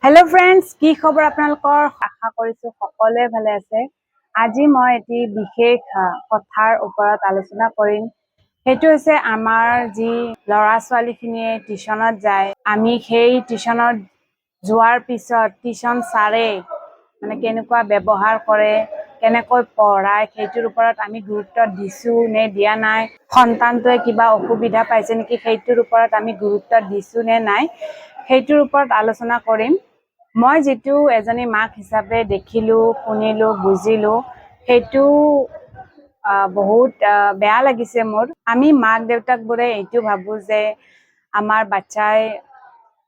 Hello friends কি খবৰ আপোনালোকৰ আশা কৰিছো সকলোৱে ভালে আছে আজি মই এটি বিশেষ কথাৰ ওপৰত আলোচনা কৰিম সেইটো হৈছে আমাৰ যি লৰা ছোৱালীখিনিয়ে টিউশনত যায় আমি সেই টিউশনত যোৱাৰ পিছত টিউশন সাৰে মানে কেনেকুৱা ব্যৱহাৰ কৰে কেনেকৈ পঢ়ায় সেইটোৰ ওপৰত আমি গুৰুত্ব দিছো নে দিয়া নাই সন্তানটোৱে কিবা অসুবিধা পাইছে নেকি সেইটোৰ ওপৰত আমি গুৰুত্ব দিছো নে নাই সেইটোৰ ওপৰত আলোচনা কৰিম মই যেটো এজনী মাক হিচাপে দেখিলো শুনিলো বুজিলো সেইটো বহুত বেয়া লাগিছে মোৰ আমি মাক দেউতাক বোৰে এইটো ভাবো যে আমাৰ বাচ্চাই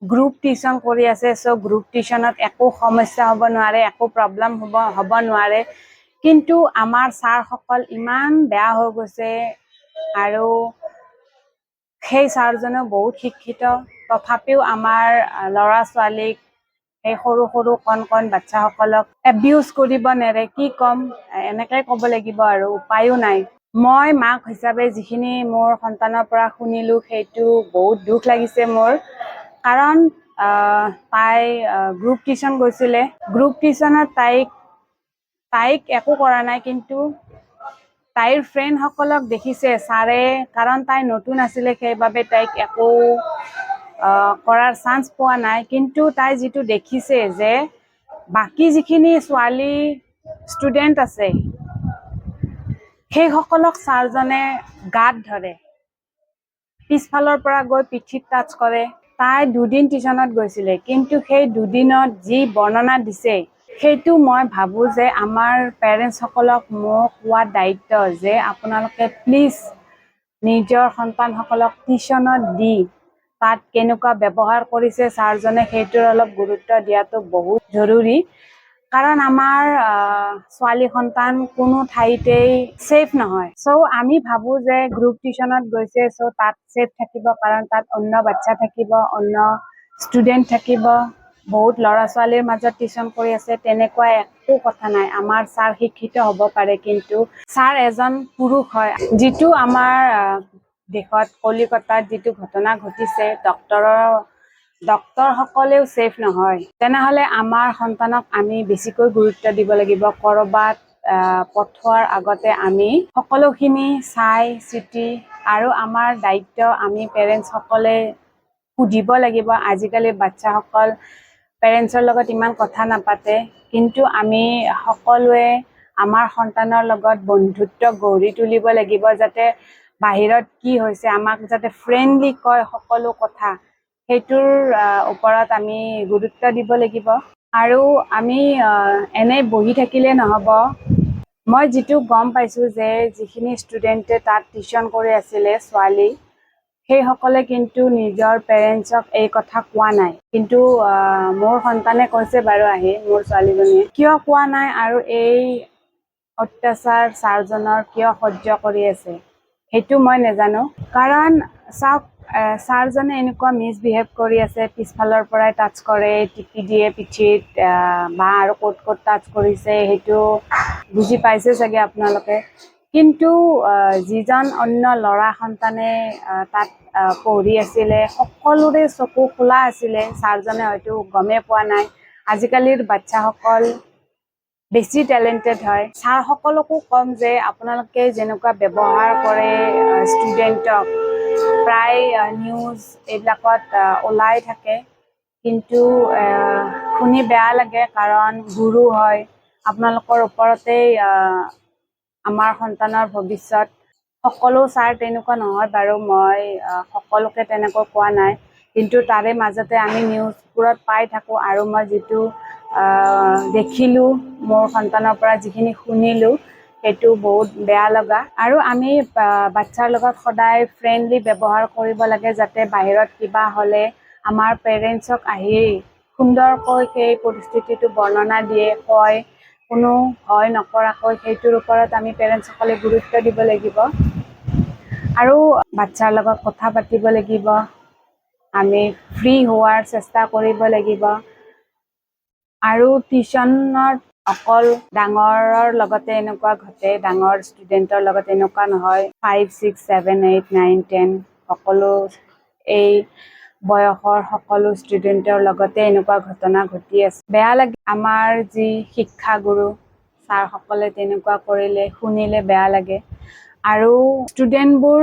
গ্ৰুপ টিউশন কৰি আছে সো গ্ৰুপ টিউশনত একো সমস্যা হ'ব নোৱাৰে একো প্ৰবলেম হ'ব নোৱাৰে কিন্তু আমাৰ ছাৰ সকল ইমান বেয়া হৈ গৈছে আৰু সেই ছাৰজনে বহুত শিক্ষিত তথাপিও আমাৰ লৰা ছোৱালীক এই সৰু সৰু কণ বাচ্চাসকলক এবিউজ কৰিব নেৰে কি কম এনেকৈ ক'ব লাগিব আৰু উপায়ো নাই মই মাক হিচাপে যিখিনি মোৰ সন্তানৰ পৰা শুনিলো সেইটো বহুত দুখ লাগিছে মোৰ কাৰণ তাই গ্ৰুপ টিউশন গৈছিলে গ্ৰুপ টিউশনত তাইক একো কৰা নাই কিন্তু তাইৰ ফ্ৰেণ্ড সকলক দেখিছে ছাৰে কাৰণ তাই নতুন আছিলে সেইবাবে তাইক একো কৰাৰ চান্স পোৱা নাই কিন্তু তাই যেটো দেখিছে যে বাকি যিখিনি ছোৱালী ষ্টুডেন্ট আছে সেই সকলক ছাৰজনে গাত ধৰে পিছফালৰ পৰা গৈ পিঠিত টাচ কৰে তাই দুদিন টিউশনত গৈছিলে কিন্তু সেই দুদিনত যি বৰ্ণনা দিছে সেইটো মই ভাবো যে আমাৰ পেৰেন্টছ সকলক মোক কোৱা দায়িত্ব যে আপোনালোকে প্লিজ নিজৰ সন্তানসকলক টিউশনত দি তাত কেনেকুৱা ব্যৱহাৰ কৰিছে ছাৰজনে সেইটোৰ অলপ গুৰুত্ব দিয়াটো বহুত জৰুৰী কাৰণ আমাৰ ছোৱালী সন্তান কোনো ঠাইতেই সেফ নহয় সো আমি ভাবো যে গ্ৰুপ টিউশনত গৈছে সো তাত সেফ থাকিব কাৰণ তাত অন্য বাচ্চা থাকিব অন্য ষ্টুডেন্ট থাকিব বহুত লৰা ছোৱালীৰ মাজত টিউশন কৰি আছে তেনেকুৱা একো কথা নাই আমাৰ ছাৰ শিক্ষিত হ'ব পাৰে কিন্তু ছাৰ এজন পুৰুষ হয় যেটো আমাৰ দেশত কলিকতাত যেটো ঘটনা ঘটিছে ডক্টৰ সকলেও সেফ নহয় তেনেহলে আমাৰ সন্তানক আমি বেছিকৈ গুৰুত্ব দিব লাগিব কৰবাত পঠোৱাৰ আগতে আমি সকলোখিনি চাই চিটি আৰু আমাৰ দায়িত্ব আমি পেৰেন্টছ সকলে সুধিব লাগিব আজিকালি বাচ্চাসকল পেৰেন্টছৰ লগত ইমান কথা নাপাতে কিন্তু আমি সকলোৱে আমাৰ সন্তানৰ লগত বন্ধুত্ব গঢ়ি তুলিব লাগিব যাতে বাহিৰত কি হৈছে আমাক যাতে ফ্ৰেণ্ডলি কয় সকলো কথা সেইটোৰ ওপৰত আমি গুৰুত্ব দিব লাগিব আৰু আমি এনে বহি থাকিলে নহব মই যেটো গম পাইছো যে যিখিনি ষ্টুডেন্টে তাত টিউশন কৰি আছিলে ছোৱালী সেই সকলে কিন্তু নিজৰ পেৰেন্টছক এই কথা কোৱা নাই কিন্তু মোৰ সন্তানে কৈছে বাৰু আহি মোৰ ছোৱালীজনীয়ে কিয় কোৱা নাই আৰু এই অত্যাচাৰ ছাৰজনৰ কিয় সহ্য কৰি আছে সেইটো মই নেজানো কাৰণ চাওক ছাৰজনে এনেকুৱা মিছবিহেভ কৰি আছে পিছফালৰ পৰাই টাচ কৰে টিপি দিয়ে পিঠিত বা আৰু ক'ত টাচ কৰিছে সেইটো বুজি পাইছে চাগে আপোনালোকে কিন্তু যিজন অন্য ল'ৰা সন্তানে তাত পঢ়ি আছিলে সকলোৰে চকু খোলা আছিলে ছাৰজনে হয়তো গমে পোৱা নাই আজিকালিৰ বাচ্চাসকল বেছি টেলেণ্টেড হয় ছাৰ সকলকো কম যে আপোনালোকে যেনেকুৱা ব্যৱহাৰ কৰে ষ্টুডেণ্টক প্ৰায় নিউজ এইবিলাকত ওলাই থাকে কিন্তু শুনি বেয়া লাগে কাৰণ গুৰু হয় আপোনালোকৰ ওপৰতেই আমাৰ সন্তানৰ ভৱিষ্যত সকলো ছাৰ তেনেকুৱা নহয় বাৰু মই সকলোকে তেনেকৈ কোৱা নাই কিন্তু তাৰে মাজতে আমি নিউজবোৰত পাই থাকো আৰু মই যেটো দেখিলো মোৰ সন্তানৰ পৰা যিখিনি শুনিলো সেইটো বহুত বেয়া লগা আৰু আমি বাচ্চাৰ লগত সদায় ফ্ৰেণ্ডলি ব্যৱহাৰ কৰিব লাগে যাতে বাহিৰত কিবা হলে আমাৰ পেৰেন্টছক আহি সুন্দৰকৈ সেই পৰিস্থিতিটো বৰ্ণনা দিয়ে কয় কোনো ভয় নকৰাকৈ সেইটোৰ ওপৰত আমি পেৰেন্টছসকলে গুৰুত্ব দিব লাগিব আৰু বাচ্চাৰ লগত কথা পাতিব লাগিব আমি ফ্ৰী হোৱাৰ চেষ্টা কৰিব লাগিব আৰু টিউশনত অকল ডাঙৰৰ লগতে এনেকুৱা ঘটে ডাঙৰ ষ্টুডেন্টৰ লগত এনেকুৱা নহয় 5, 6, 7, 8, 9, 10 সকলো এই বয়সৰ সকলো ষ্টুডেণ্টৰ লগতে এনেকুৱা ঘটনা ঘটি আছে। বেয়া লাগে, আমাৰ যি শিক্ষাগুৰু ছাৰসকলে তেনেকুৱা কৰিলে শুনিলে বেয়া লাগে। আৰু ষ্টুডেণ্টবোৰ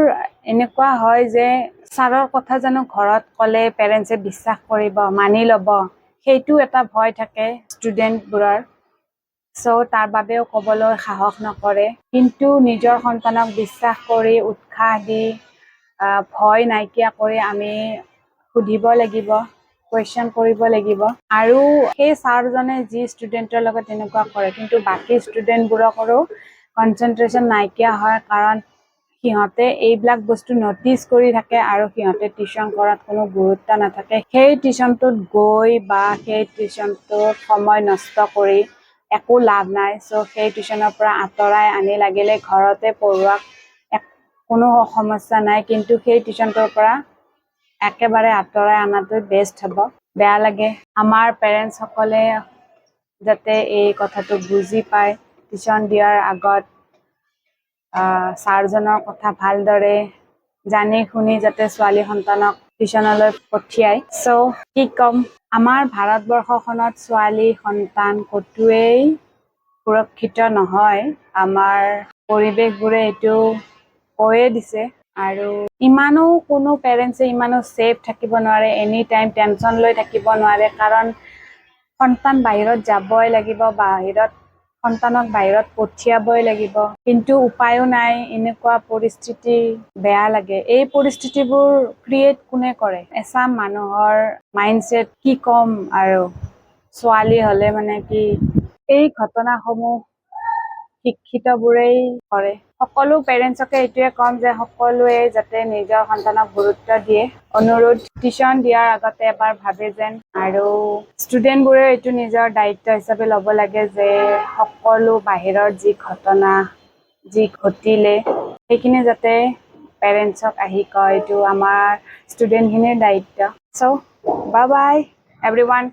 এনেকুৱা হয় যে ছাৰৰ কথা জানো ঘৰত ক'লে পেৰেণ্টছে বিশ্বাস কৰিব, মানি ল'ব, সেইটো এটা ভয় থাকে ষ্টুডেণ্টবোৰৰ। চ' তাৰ বাবেও ক'বলৈ সাহস নকৰে। কিন্তু নিজৰ সন্তানক বিশ্বাস কৰি উৎসাহ দি ভয় নাইকিয়া কৰি আমি সুধিব লাগিব, কুৱেশ্যন কৰিব লাগিব। আৰু সেই ছাৰজনে যি ষ্টুডেণ্টৰ লগত তেনেকুৱা কৰে, কিন্তু বাকী ষ্টুডেণ্টবোৰকৰো কনচেনট্ৰেশ্যন নাইকিয়া হয়, কাৰণ সিহঁতে এইবিলাক বস্তু নটিচ কৰি থাকে আৰু সিহঁতে টিউশ্যন কৰাত কোনো গুৰুত্ব নাথাকে। সেই টিউশ্যনটোত গৈ বা সেই টিউশ্যনটোত সময় নষ্ট কৰি একো লাভ নাই। চ' সেই টিউশ্যনৰ পৰা আঁতৰাই আনি লাগিলে ঘৰতে পঢ়োৱাক, কোনো সমস্যা নাই, কিন্তু সেই টিউশ্যনটোৰ পৰা একেবাৰে আঁতৰাই অনাটো বেষ্ট হ'ব। বেয়া লাগে, আমাৰ পেৰেণ্টছসকলে যাতে এই কথাটো বুজি পায়, টিউশ্যন দিয়াৰ আগত ছাৰজনৰ কথা ভালদৰে জানি শুনি যাতে ছোৱালী সন্তানক টিউশ্যনলৈ পঠিয়ায়। চ' কি ক'ম, আমাৰ ভাৰতবৰ্ষখনত ছোৱালী সন্তান ক'তোৱেই সুৰক্ষিত নহয়। আমাৰ পৰিৱেশবোৰে এইটো কৈয়ে দিছে। আৰু ইমানো কোনো পেৰেণ্টছে ইমানো ছেফ থাকিব নোৱাৰে, এনি টাইম টেনশ্যন লৈ থাকিব নোৱাৰে, কাৰণ সন্তান বাহিৰত যাবই লাগিব, সন্তানক বাহিৰত পঠিয়াবই লাগিব। কিন্তু উপায়ো নাই, এনেকুৱা পৰিস্থিতি বেয়া লাগে। এই পৰিস্থিতিবোৰ ক্ৰিয়েট কোনে কৰে? এচাম মানুহৰ মাইণ্ডছেট, কি ক'ম আৰু, ছোৱালী হ'লে মানে কি, এই ঘটনাসমূহ শিক্ষিতবোৰেই কৰে। সকলো পেৰেণ্টছকে এইটোৱে ক'ম যে সকলোৱে যাতে নিজৰ সন্তানক গুৰুত্ব দিয়ে। অনুৰোধ, টিউশ্যন দিয়াৰ আগতে এবাৰ ভাবে যেন। আৰু ষ্টুডেণ্টবোৰেও এইটো নিজৰ দায়িত্ব হিচাপে ল'ব লাগে যে সকলো বাহিৰৰ যি ঘটনা যি ঘটিলে সেইখিনি যাতে পেৰেণ্টছক আহি কয়, এইটো আমাৰ ষ্টুডেণ্টখিনিৰ দায়িত্ব। চ' বাই বাই এভৰিৱান।